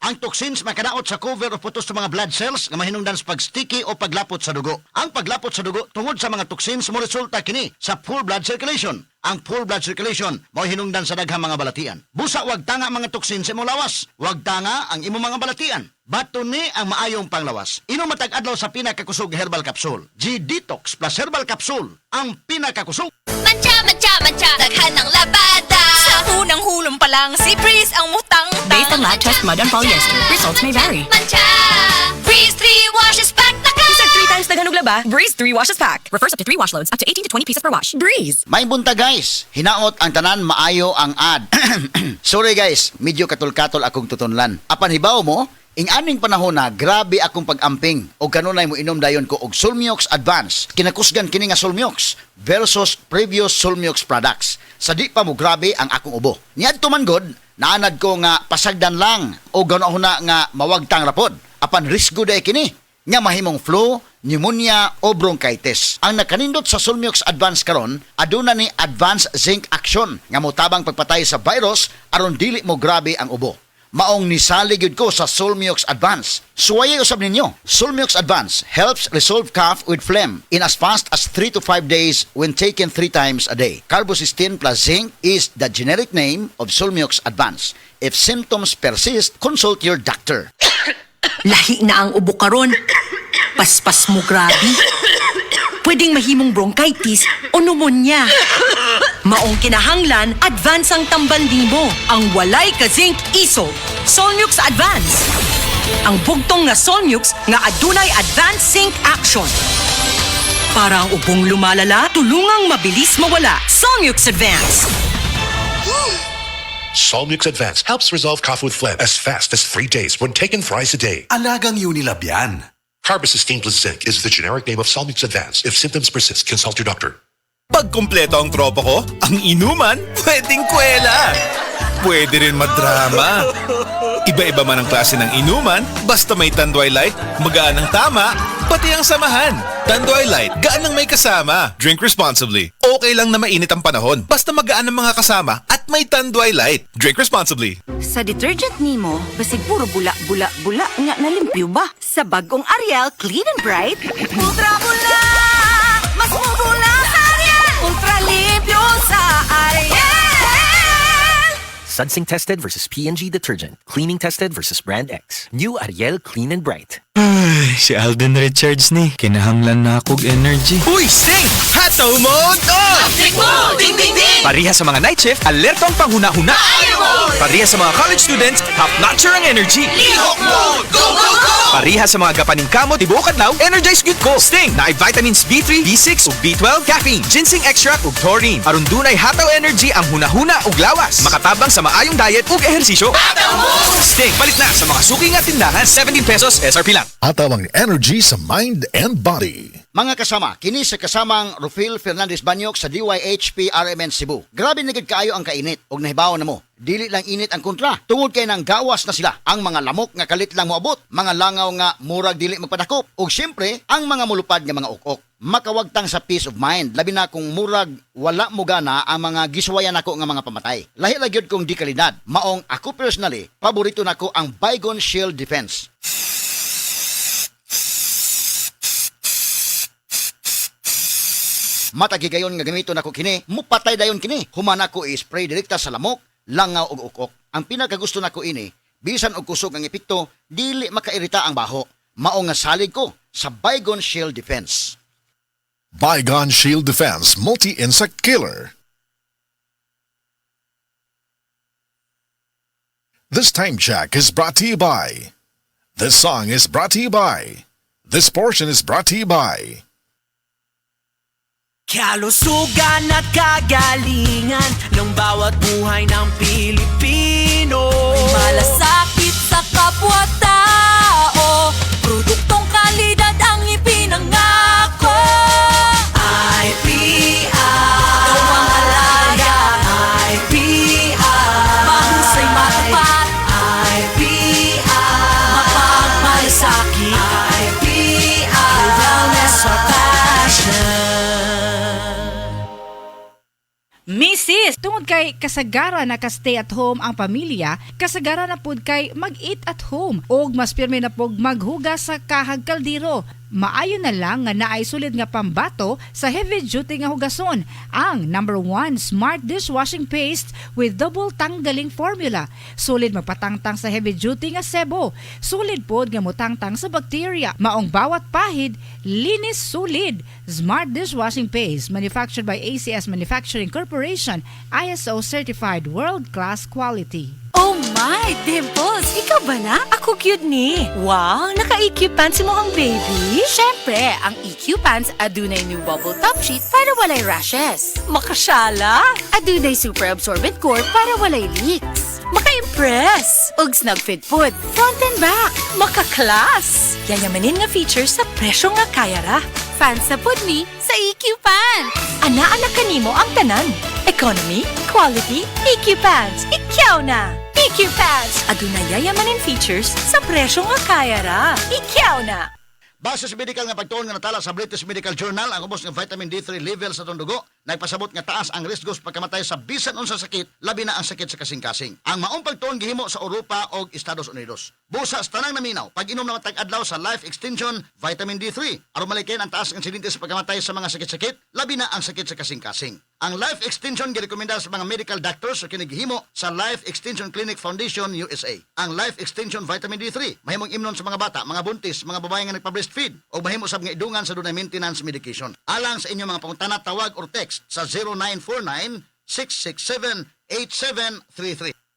Ang toxins makadaot sa cover o putos sa mga blood cells nga mahinungdan sa pagsticky o paglapot sa dugo. Ang paglapot sa dugo tungod sa mga toxins mo resulta kini sa full blood circulation. Ang full blood circulation mao hinungdan sa daghang mga balatian. Busa wag tanga mga toxins sa imong lawas. Wag tanga ang imong mga balatian. Bato ni ang maayong panglawas. Inom matag adlaw sa pinakakusog herbal capsule. G-Detox plus herbal capsule. Ang pinakakusog. Mancha, mancha, mancha, daghan ng labada. Sa unang hulong pa lang, si Breeze ang mutang-tang. Based on lab test mud and polyester, results may vary. Mancha, Breeze 3 washes back the Isang 3 times daghan og laba, Breeze 3 washes pack. Refers up to 3 wash loads, up to 18 to 20 pieces per wash. Breeze. May bunta guys, hinaot ang tanan maayo ang ad. Sorry guys, medyo katol-katol akong tutunlan. Apan hibaw mo, ing aning panahon na grabe akong pag-amping o kanunay mo inom dayon ko og Solmiox Advance. Kinakusgan kini nga Solmiox versus previous Solmiox products. Sa di pa mo grabe ang akong ubo. Niadto man god, naanad ko nga pasagdan lang o ganoon na nga mawagtang rapod. Apan risgo day kini nga mahimong flu, pneumonia o bronchitis. Ang nakanindot sa Solmiox Advance karon, aduna ni Advanced Zinc Action nga motabang pagpatay sa virus aron dili mo grabe ang ubo. Maong nisalig yun ko sa Solmiox Advance. Suwayay usab ninyo. Solmiox Advance helps resolve cough with phlegm in as fast as 3 to 5 days when taken 3 times a day. Carbocysteine plus zinc is the generic name of Solmiox Advance. If symptoms persist, consult your doctor. Lahi na ang ubo karon. Paspas mo grabe. Pwedeng mahimong bronchitis o pneumonia. Maong kinahanglan, advance ang tambandi mo. Ang walay ka zinc iso. Solmiox Advance. Ang bugtong nga Solmiox nga adunay advanced zinc action. Para ang ubong lumalala, tulungang mabilis mawala. Solmiox Advance. Solmiox Advance helps resolve cough with phlegm as fast as 3 days when taken thrice a day. Alagang Unilab yan. Carbocysteine plus zinc is the generic name of Solmiox Advance. If symptoms persist, consult your doctor. Pag kumpleto ang tropa ko, ang inuman, pwedeng kwela. Pwede rin madrama. Iba-iba man ang klase ng inuman, basta may Tanduay Light, magaan ang tama, pati ang samahan. Tanduay Light, gaan ang may kasama. Drink responsibly. Okay lang na mainit ang panahon, basta magaan ang mga kasama at may Tanduay Light. Drink responsibly. Sa detergent nimo, basig puro bula-bula-bula nga nalimpyo ba? Sa bagong Ariel Clean and Bright, ultra bula! Mas mubula sa Ariel! Ultra limpyo sa Ariel! Sudsync tested versus P&G detergent. Cleaning tested versus Brand X. New Ariel Clean and Bright. Ay, si Alden Richards ni. Kinahanglan na akong energy. Uy, Sting! Hataw mode on! Electric mode! Ding, ding, ding! Pariha sa mga night shift, alertong panghuna-huna. Pariha sa mga college students, top-notcher ang energy. Lihok mode! Go, go, go! Pariha sa mga gapaning kamot, tibuok adlaw, energize good ko. Sting na vitamins B3, B6 ug B12, caffeine, ginseng extract ug taurine. Aron dunay hataw energy ang hunahuna ug lawas. Makatabang sa maayong diet ug ehersisyo. Sting palit na sa mga suking at tindahan, 17 pesos SRP lang. Ataw ang energy sa mind and body. Mga kasama, kini sa kasamang Rufil Fernandez Banyok sa DYHP RMN Cebu. Grabe nagid kaayo ang kainit og nahibaw na mo. Dili lang init ang kontra. Tungod kay nang gawas na sila. Ang mga lamok nga kalit lang moabot, mga langaw nga murag dili magpadakop, ug syempre ang mga mulupad nga mga ukok. Makawagtang sa peace of mind, labi na kung murag wala mo gana ang mga giswayan nako nga mga pamatay. Lahi lang gyud kong di kalidad. Maong ako personally, paborito nako ang Baygon Shield Defense. Matagigayon nga gamito nako kini, mupatay dayon kini. Humana ko i-spray direkta sa lamok, langaw ug ukok. Ang pinakagusto nako ini, bisan og kusog ang epekto, dili makairita ang baho. Mao nga salig ko sa Baygon Shield Defense. Baygon Shield Defense Multi-Insect Killer. This time check is brought to you by. This song is brought to you by. This portion is brought to you by. Kalusugan at kagalingan ng bawat buhay ng Pilipino. Malasakit sa kapwa-tao, produktong kalidad ang ipinangako. IPI, gawang alaga. IPI, Mahusay matapat, IPI, mapagmalasakit. IPI, wellness or passion. Mrs. Yes, tungod kay kasagara na ka-stay at home ang pamilya, kasagara na pud kay mag-eat at home og mas pirmi na pog maghugas sa kahag kaldero. Maayo na lang nga naay sulid nga pambato sa heavy duty nga hugason ang number 1 Smart Dishwashing Paste with double tanggaling formula. Sulid magpatangtang sa heavy duty nga sebo. Sulid pod nga motangtang sa bakterya. Maong bawat pahid, linis sulid. Smart Dishwashing Paste manufactured by ACS Manufacturing Corporation, ISO certified world-class quality. Oh my, Dimples! Ikaw ba na? Ako cute ni. Wow, naka-EQ pants mo ang baby? Siyempre, ang EQ Pants adunay new bubble top sheet para walay rashes. Makasyala? Adunay super absorbent core para walay leaks. Maka-impress? Ug snug fit food, front and back. Maka-class? Yayamanin nga features sa presyo nga kaya ra. Fans sa pod ni sa EQ Pants. Ana-anak kanimo ang tanan. Economy, quality, EQ Pants. Ikaw na! EQ Pants! Aduna yayamanin features sa presyo nga kaya ra. Ikaw na! Base sa medical nga pagtuon nga natala sa British Medical Journal, ang ubos ng vitamin D3 level sa dugo nagpasabot nga taas ang risk sa pagkamatay sa bisan unsa sakit, labi na ang sakit sa kasing-kasing. Ang maong pagtuon gihimo sa Europa o Estados Unidos. Busa sa tanang naminaw, pag-inom na matag-adlaw sa Life Extension Vitamin D3 aron malikayan ang taas ng insidente sa pagkamatay sa mga sakit-sakit, labi na ang sakit sa kasing-kasing. Ang Life Extension girekomenda sa mga medical doctors sa kinigihimo sa Life Extension Clinic Foundation USA. Ang Life Extension Vitamin D3 mahimong imnon sa mga bata, mga buntis, mga babae nga nagpa-breastfeed o mahimo sab nga idungan sa dunay maintenance medication. Alang sa inyong mga pangutana, tawag or text sa 0949 667 8733.